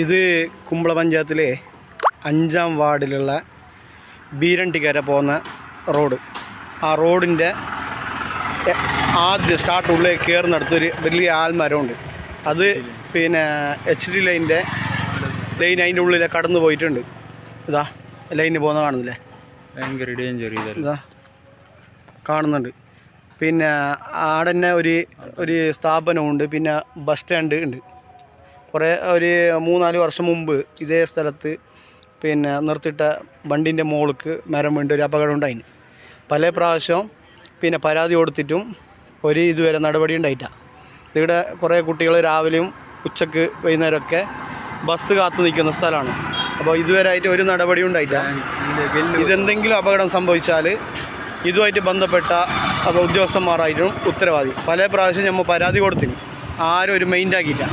ഇത് കുമ്പള പഞ്ചായത്തിലെ 5-ാം വാർഡിലുള്ള ബീരണ്ടിക്കര പോകുന്ന റോഡ്. ആ റോഡിൻ്റെ ആദ്യം സ്റ്റാർട്ട് ഉള്ളിൽ കയറുന്നിടത്തൊരു വലിയ ആൽമരമുണ്ട്. അത് പിന്നെ HD ലൈൻ അതിൻ്റെ ഉള്ളിൽ കടന്നു പോയിട്ടുണ്ട്. ഇതാ ലൈന് പോകുന്ന കാണുന്നില്ലേ, ഭയങ്കര ഡേഞ്ചർ. ഇതാ കാണുന്നുണ്ട്. പിന്നെ അവിടെ തന്നെ ഒരു സ്ഥാപനമുണ്ട്. പിന്നെ ബസ് സ്റ്റാൻഡ് ഉണ്ട്. ഒരു 3-4 വർഷം മുമ്പ് ഇതേ സ്ഥലത്ത് പിന്നെ നിർത്തിയിട്ട വണ്ടിൻ്റെ മുകൾക്ക് മരം വീണ്ട് ഒരു അപകടം ഉണ്ടായിന്. പല പ്രാവശ്യം പിന്നെ പരാതി കൊടുത്തിട്ടും ഇതുവരെ നടപടി ഉണ്ടായിട്ടാണ്. ഇവിടെ കുറേ കുട്ടികൾ രാവിലെയും ഉച്ചക്ക് വൈകുന്നേരമൊക്കെ ബസ് കാത്തു നിൽക്കുന്ന സ്ഥലമാണ്. അപ്പോൾ ഇതുവരെയായിട്ട് ഒരു നടപടി ഉണ്ടായില്ല. ഇതെന്തെങ്കിലും അപകടം സംഭവിച്ചാൽ ഇതുമായിട്ട് ബന്ധപ്പെട്ട ഉദ്യോഗസ്ഥന്മാരായിട്ടും ഉത്തരവാദി. പല പ്രാവശ്യം നമ്മൾ പരാതി കൊടുത്തിന്, ആരും ഒരു മൈൻഡാക്കിയില്ല.